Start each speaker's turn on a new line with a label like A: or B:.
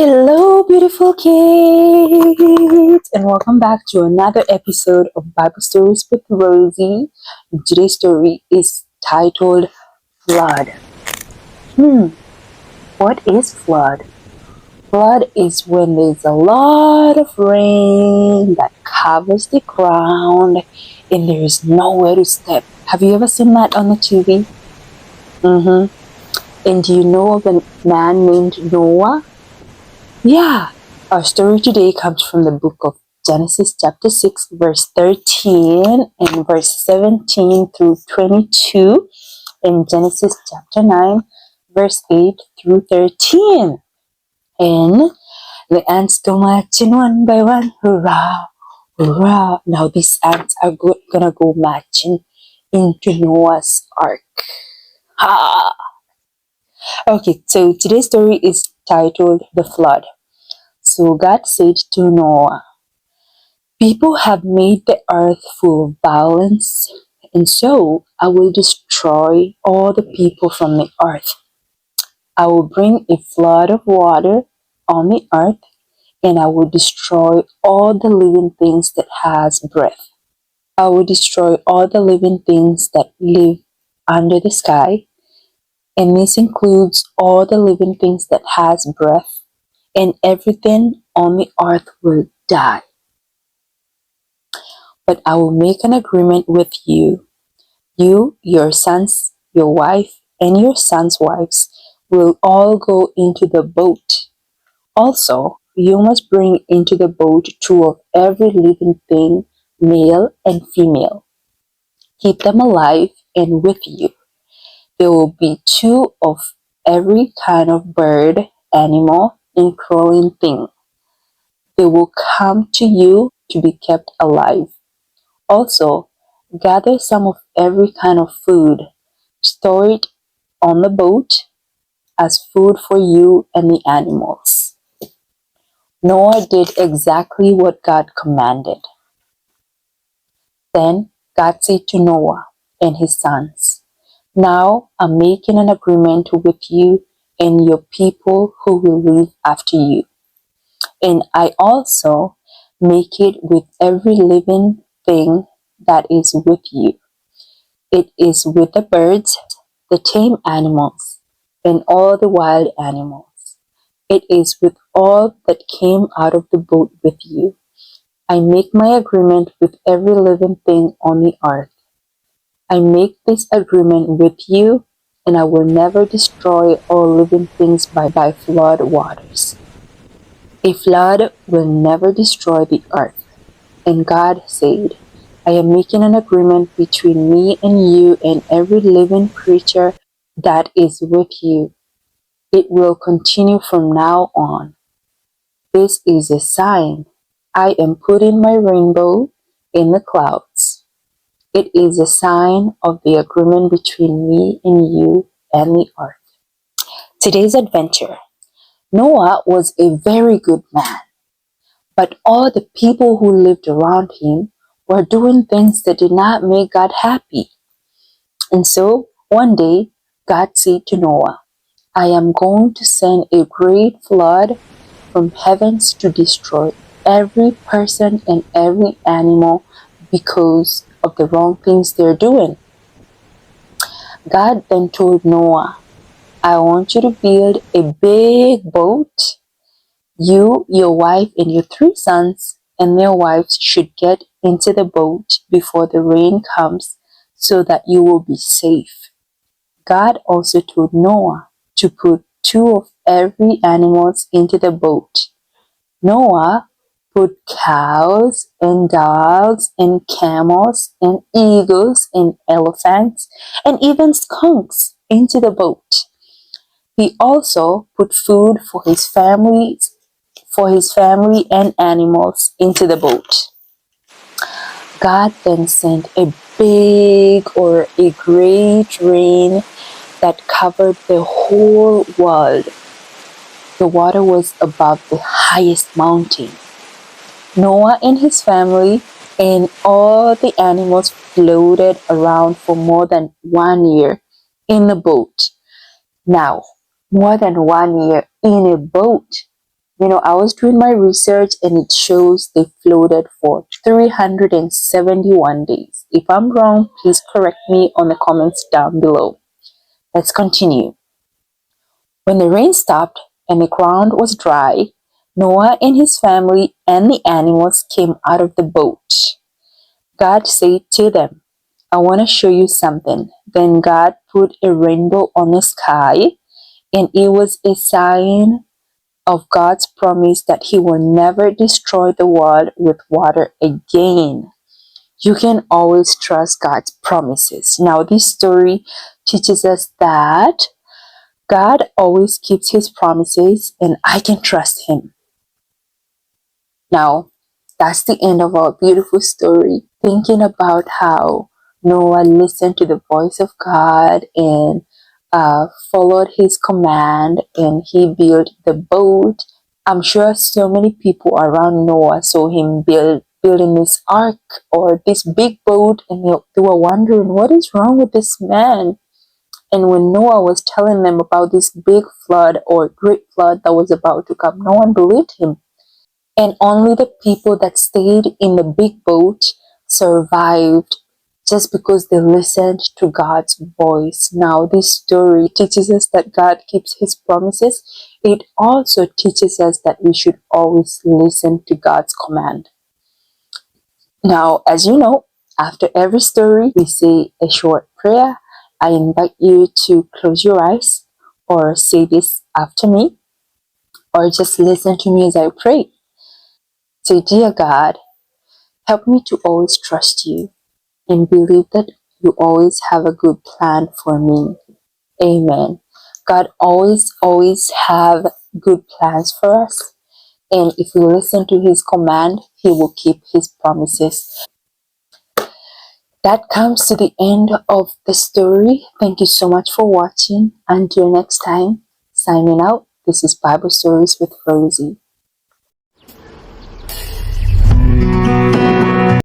A: Hello, beautiful kids, and welcome back to another episode of Bible Stories with Rosie. Today's story is titled Flood. What is flood? Flood is when there's a lot of rain that covers the ground and there is nowhere to step. Have you ever seen that on the TV? And do you know of a man named Noah? Yeah, our story today comes from the book of Genesis chapter 6 verse 13 and verse 17 through 22 and Genesis chapter 9 verse 8 through 13. And the ants go marching one by one, hurrah, hurrah. Now these ants are gonna go marching into Noah's ark. Ha! Okay, so today's story is titled The Flood. So God said to Noah, "People have made the earth full of violence, and so I will destroy all the people from the earth. I will bring a flood of water on the earth, and I will destroy all the living things that has breath. I will destroy all the living things that live under the sky, and this includes all the living things that has breath, and everything on the earth will die. But I will make an agreement with you. You, your sons, your wife, and your sons' wives will all go into the boat. Also, you must bring into the boat two of every living thing, male and female. Keep them alive and with you. There will be two of every kind of bird, animal, and crawling thing. They will come to you to be kept alive. Also, gather some of every kind of food, store it on the boat as food for you and the animals." Noah did exactly what God commanded. Then God said to Noah and his sons, "Now I'm making an agreement with you and your people who will live after you. And I also make it with every living thing that is with you. It is with the birds, the tame animals, and all the wild animals. It is with all that came out of the boat with you. I make my agreement with every living thing on the earth. I make this agreement with you, and I will never destroy all living things by flood waters. A flood will never destroy the earth." And God said, "I am making an agreement between me and you and every living creature that is with you. It will continue from now on. This is a sign. I am putting my rainbow in the clouds. It is a sign of the agreement between me and you and the earth." Today's adventure. Noah was a very good man, but all the people who lived around him were doing things that did not make God happy. And so one day, God said to Noah, "I am going to send a great flood from heavens to destroy every person and every animal because of the wrong things they're doing." God then told Noah, "I want you to build a big boat. You, your wife, and your 3 sons and their wives should get into the boat before the rain comes so that you will be safe." God also told Noah to put two of every animals into the boat. Noah put cows and dogs and camels and eagles and elephants and even skunks into the boat. He also put food for his family and animals into the boat. God then sent a big or a great rain that covered the whole world. The water was above the highest mountain. Noah and his family and all the animals floated around for more than 1 year in the boat. Now, more than 1 year in a boat, I was doing my research and it shows they floated for 371 days. If I'm wrong, please correct me on the comments down below. Let's continue. When the rain stopped and the ground was dry, Noah and his family and the animals came out of the boat. God said to them, I want to show you something. Then God put a rainbow on the sky, and it was a sign of God's promise that He will never destroy the world with water again. You can always trust God's promises. Now, this story teaches us that God always keeps His promises, and I can trust Him. Now, that's the end of our beautiful story. Thinking about how Noah listened to the voice of God and followed His command, and he built the boat. I'm sure so many people around Noah saw him building this ark or this big boat, and they were wondering, what is wrong with this man? And when Noah was telling them about this big flood or great flood that was about to come, no one believed him. And only the people that stayed in the big boat survived just because they listened to God's voice. Now, this story teaches us that God keeps His promises. It also teaches us that we should always listen to God's command. Now, as you know, after every story, we say a short prayer. I invite you to close your eyes or say this after me or just listen to me as I pray. Say, Dear God, help me to always trust you and believe that you always have a good plan for me. Amen. God always have good plans for us. And if we listen to His command, He will keep His promises. That comes to the end of the story. Thank you so much for watching. Until next time, signing out. This is Bible Stories with Rosie.